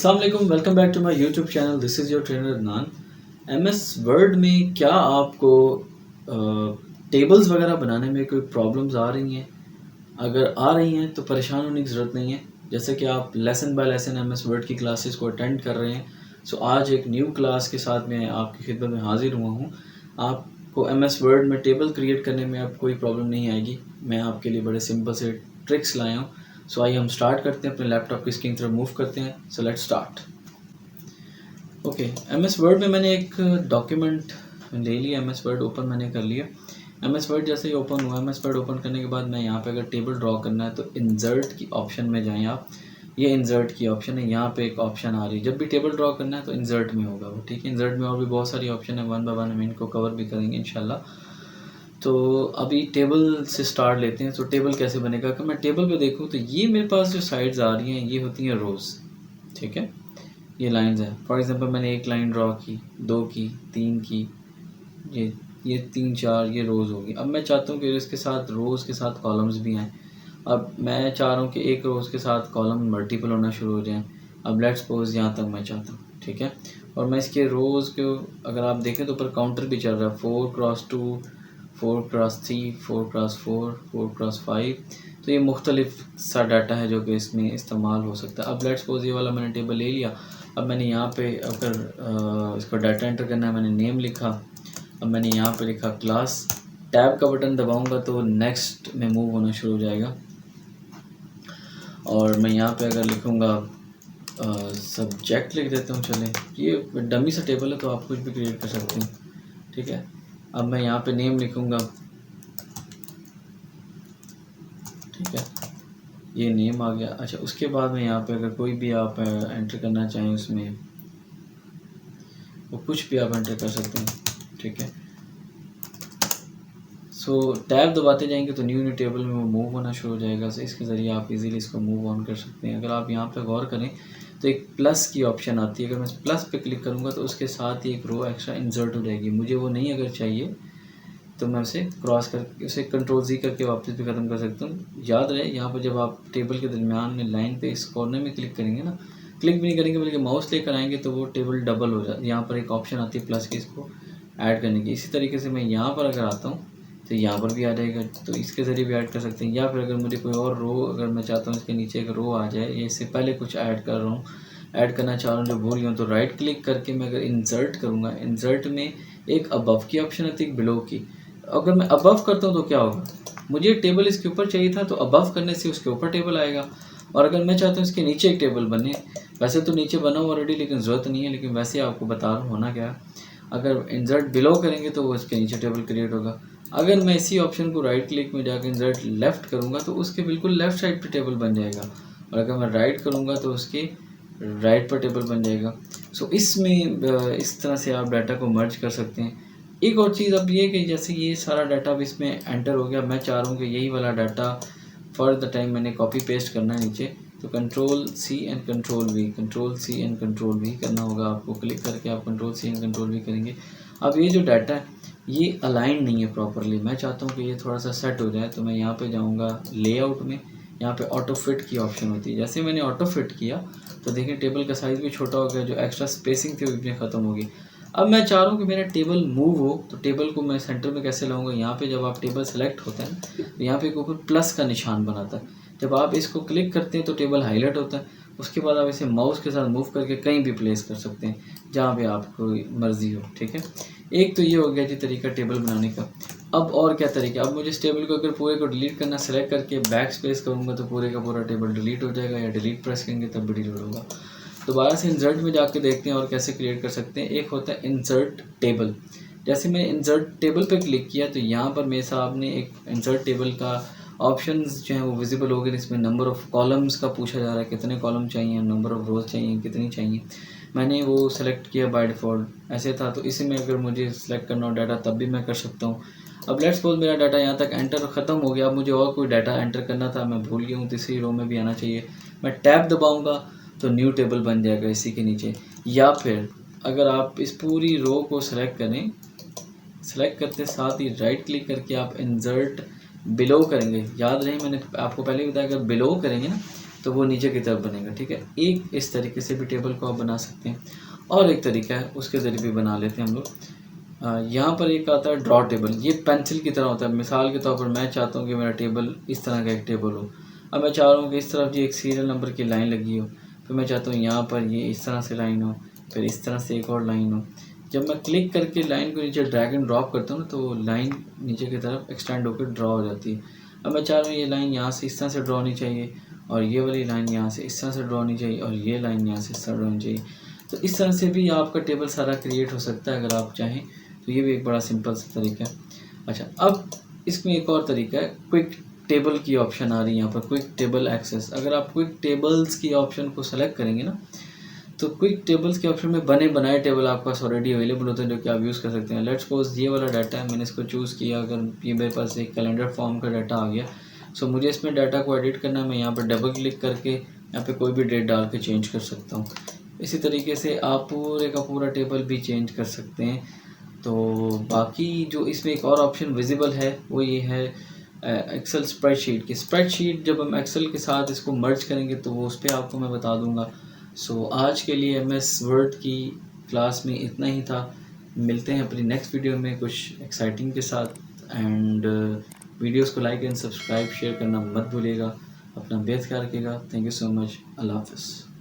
अस्सलाम वालेकुम, welcome back to my YouTube channel. This is your trainer Adnan. MS Word में क्या आपको टेबल्स वगैरह बनाने में कोई प्रॉब्लम्स आ रही हैं? अगर आ रही हैं तो परेशान होने की ज़रूरत नहीं है। जैसे कि आप lesson bye lesson MS word की क्लासेस को अटेंड कर रहे हैं, सो आज एक न्यू क्लास के साथ मैं आपकी खिदमत में हाजिर हुआ हूँ। आपको एमएस वर्ड में टेबल क्रिएट करने में अब कोई प्रॉब्लम नहीं आएगी। मैं आपके लिए बड़े सिंपल से ट्रिक्स लाया हूँ। सो आइए हम स्टार्ट करते हैं, अपने लैपटॉप की स्क्रीन की तरफ मूव करते हैं। So let's start. Okay, MS Word में मैंने एक डॉक्यूमेंट ले लिया। एमएस वर्ड ओपन मैंने कर लिया। एमएस वर्ड जैसे ही ओपन हुआ, एमएस वर्ड ओपन करने के बाद मैं यहाँ पे अगर टेबल ड्रॉ करना है तो इंसर्ट की ऑप्शन में जाएं आप। ये इंसर्ट की ऑप्शन है, यहाँ पे एक ऑप्शन आ रही है। जब भी टेबल ड्रॉ करना है तो इंसर्ट में होगा वो, ठीक है। इंसर्ट में और भी बहुत सारी ऑप्शन है, वन बाय वन हम इनको कवर भी करेंगे इंशाल्लाह। तो अभी टेबल से स्टार्ट लेते हैं। तो टेबल कैसे बनेगा? अगर मैं टेबल पे देखूँ तो ये मेरे पास जो साइड्स आ रही हैं ये होती हैं रोज़, ठीक है। ये लाइंस हैं। फॉर एग्जांपल मैंने एक लाइन ड्रॉ की, दो की, तीन की, ये तीन चार, ये रोज़ होगी। अब मैं चाहता हूँ कि इसके साथ रोज़ के साथ कॉलम्स भी आएँ। अब मैं चाह रहा हूँ कि एक रोज़ के साथ कॉलम मल्टीपल होना शुरू हो जाएँ। अब लेट्स सपोज यहाँ तक मैं चाहता हूँ, ठीक है। और मैं इसके रोज़ को अगर आप देखें तो ऊपर काउंटर भी चल रहा है, 4x2, 4x3, 4x4, 4x5। तो ये मुख्तलिफ सा डाटा है जो कि इसमें इस्तेमाल हो सकता है। अब लेट्स सपोज ये वाला मैंने टेबल ले लिया। अब मैंने यहाँ पे अगर इसको डाटा एंटर करना है, मैंने नेम लिखा। अब मैंने यहाँ पे लिखा क्लास। टैब का बटन दबाऊंगा तो नेक्स्ट में मूव होना शुरू हो जाएगा। और मैं यहाँ पे अगर लिखूँगा सब्जेक्ट लिख देता हूँ। चलें, ये डमी सा टेबल है तो आप कुछ भी क्रिएट कर सकते हैं, ठीक है। अब मैं यहाँ पे नेम लिखूँगा, ठीक है, ये नेम आ गया। अच्छा, उसके बाद में यहाँ पे अगर कोई भी आप एंटर करना चाहें उसमें वो कुछ भी आप एंटर कर सकते हैं, ठीक है। सो टैब दबाते जाएंगे तो न्यू टेबल में वो मूव होना शुरू हो जाएगा। सो इसके ज़रिए आप इजीली इसको मूव ऑन कर सकते हैं। अगर आप यहाँ पे गौर करें तो एक प्लस की ऑप्शन आती है। अगर मैं प्लस पे क्लिक करूँगा तो उसके साथ ही एक रो एक्स्ट्रा इंसर्ट हो जाएगी। मुझे वो नहीं अगर चाहिए तो मैं उसे क्रॉस करके उसे कंट्रोल Z करके वापस भी ख़त्म कर सकता हूँ। याद रहे, यहाँ पर जब आप टेबल के दरमियान में लाइन पे इस कॉर्नर में क्लिक करेंगे ना, क्लिक भी नहीं करेंगे बल्कि माउस लेकर आएंगे तो वो टेबल डबल हो जाता है। यहाँ पर एक ऑप्शन आती है प्लस की, इसको ऐड करने की। इसी तरीके से मैं यहाँ पर अगर आता हूँ तो यहाँ पर भी आ जाएगा, तो इसके ज़रिए भी ऐड कर सकते हैं। या फिर अगर मुझे कोई और रो, अगर मैं चाहता हूँ इसके नीचे एक रो आ जाए, या इससे पहले कुछ ऐड कर रहा हूँ, ऐड करना चाह रहा हूँ जो भूल गया हूँ, तो राइट क्लिक करके मैं अगर इंसर्ट करूँगा, इंसर्ट में एक अबव की ऑप्शन आती है, एक बिलो की। अगर मैं अबव करता हूँ तो क्या होगा, मुझे टेबल इसके ऊपर चाहिए था तो अबव करने से उसके ऊपर टेबल आएगा। और अगर मैं चाहता हूँ इसके नीचे एक टेबल बने, वैसे तो नीचे बना हुआ ऑलरेडी लेकिन ज़रूरत नहीं है, लेकिन वैसे आपको बता रहा हूँ होना क्या। अगर इंसर्ट बिलो करेंगे तो वो इसके नीचे टेबल क्रिएट होगा। अगर मैं इसी ऑप्शन को राइट क्लिक में जाकर इंसर्ट लेफ़्ट करूँगा तो उसके बिल्कुल लेफ़्ट साइड पे टेबल बन जाएगा। और अगर मैं राइट करूँगा तो उसके राइट पर टेबल बन जाएगा। सो इसमें इस तरह से आप डाटा को मर्ज कर सकते हैं। एक और चीज़ अब ये कि जैसे ये सारा डाटा अब इसमें एंटर हो गया, मैं चाह रहा हूँ कि यही वाला डाटा फॉर द टाइम मैंने कॉपी पेस्ट करना है नीचे, तो control C and control V, control C and control V करना होगा आपको। क्लिक करके आप control C and control V करेंगे। अब ये जो डाटा है ये अलाइन नहीं है प्रॉपरली, मैं चाहता हूँ कि ये थोड़ा सा सेट हो जाए। तो मैं यहाँ पे जाऊँगा लेआउट में, यहाँ पे ऑटो फिट की ऑप्शन होती है। जैसे मैंने ऑटो फिट किया तो देखिए टेबल का साइज़ भी छोटा हो गया, जो एक्स्ट्रा स्पेसिंग थी वो भी ख़त्म होगी। अब मैं चाह रहा हूँ कि मेरा टेबल मूव हो, तो टेबल को मैं सेंटर में कैसे लाऊंगा। यहाँ पे जब आप टेबल सेलेक्ट होता है तो यहाँ पे एक ऊपर प्लस का निशान बनाता है। जब आप इसको क्लिक करते हैं तो टेबल हाईलाइट होता है। उसके बाद आप इसे माउस के साथ मूव करके कहीं भी प्लेस कर सकते हैं जहाँ पे आपको मर्ज़ी हो, ठीक है। एक तो ये हो गया जी तरीका टेबल बनाने का। अब और क्या तरीका, अब मुझे इस टेबल को अगर पूरे को डिलीट करना, सेलेक्ट करके बैक स्पेस करूँगा तो पूरे का पूरा टेबल डिलीट हो जाएगा, या डिलीट प्रेस करेंगे तब भी डिलीट होगा। दोबारा से इंसर्ट में जाके देखते हैं और कैसे क्रिएट कर सकते हैं। एक होता है इंसर्ट टेबल। जैसे मैंने इंसर्ट टेबल पे क्लिक किया तो यहाँ पर मेरे सामने एक इंसर्ट टेबल का ऑप्शंस जो है वो विजिबल हो गए। इसमें नंबर ऑफ़ कॉलम्स का पूछा जा रहा है, कितने कॉलम चाहिए, नंबर ऑफ़ रोज़ चाहिए, कितनी चाहिए। मैंने वो सेलेक्ट किया बाय डिफ़ॉल्ट ऐसे था, तो इसी में अगर मुझे सेलेक्ट करना हो डाटा तब भी मैं कर सकता हूँ। अब लेट्स सपोज मेरा डाटा यहाँ तक एंटर ख़त्म हो गया। अब मुझे और कोई डाटा एंटर करना था, मैं भूल गया हूँ, तीसरी रो में भी आना चाहिए। मैं टैब दबाऊँगा तो न्यू टेबल बन जाएगा इसी के नीचे। या फिर अगर आप इस पूरी रो को सेलेक्ट करें, सेलेक्ट करते साथ ही राइट क्लिक करके आप इंसर्ट बिलो करेंगे। याद रहे मैंने आपको पहले बताया, अगर बिलो करेंगे ना तो वो नीचे की तरफ बनेगा, ठीक है। एक इस तरीके से भी टेबल को आप बना सकते हैं, और एक तरीका है उसके ज़रिए भी बना लेते हैं हम लोग। यहाँ पर एक आता है ड्रॉ टेबल, ये पेंसिल की तरह होता है। मिसाल के तौर पर मैं चाहता हूँ कि मेरा टेबल इस तरह का एक टेबल हो। अब मैं चाह रहा हूँ कि इस तरफ जी एक सीरियल नंबर की लाइन लगी हो, फिर मैं चाहता हूँ यहाँ पर ये इस तरह से लाइन हो, फिर इस तरह से एक और लाइन हो। जब मैं क्लिक करके लाइन को नीचे ड्रैग एंड ड्रॉप करता हूँ ना, तो लाइन नीचे की तरफ एक्सटेंड होकर ड्रॉ हो जाती है। अब मैं चाह रहा हूँ ये लाइन यहाँ से इस तरह से ड्रॉ होनी चाहिए, और ये वाली लाइन यहाँ से इस तरह से ड्रॉ होनी चाहिए, और ये लाइन यहाँ से इस तरह ड्रॉ होनी चाहिए। तो इस तरह से भी आपका टेबल सारा क्रिएट हो सकता है अगर आप चाहें तो। ये भी एक बड़ा सिंपल सा तरीका है। अच्छा, अब इसमें एक और तरीका है, क्विक टेबल की ऑप्शन आ रही है यहाँ पर, क्विक टेबल एक्सेस। अगर आप क्विक टेबल्स की ऑप्शन को सेलेक्ट करेंगे ना, तो क्विक टेबल्स के ऑप्शन में बने बनाए टेबल आपके पास ऑलरेडी अवेलेबल होते हैं जो कि आप यूज़ कर सकते हैं। लेट्स सपोज ये वाला डाटा है, मैंने इसको चूज़ किया, अगर ये मेरे पास एक कैलेंडर फॉर्म का डाटा आ गया, सो मुझे इसमें डाटा को एडिट करना है। मैं यहाँ पर डबल क्लिक करके यहाँ पे कोई भी डेट डाल के चेंज कर सकता हूँ। इसी तरीके से आप पूरे का पूरा टेबल भी चेंज कर सकते हैं। तो बाकी जो इसमें एक और ऑप्शन विजिबल है वो ये है एक्सेल स्प्रेडशीट की। स्प्रेडशीट जब हम एक्सेल के साथ इसको मर्ज करेंगे तो वो उस पर आपको मैं बता दूंगा। सो आज के लिए MS वर्ड की क्लास में इतना ही था। मिलते हैं अपनी नेक्स्ट वीडियो में कुछ एक्साइटिंग के साथ। एंड वीडियोस को लाइक एंड सब्सक्राइब शेयर करना मत भूलिएगा। अपना बेहद ख्याल रखिएगा। Thank you so much. अल्लाह हाफ़िज़।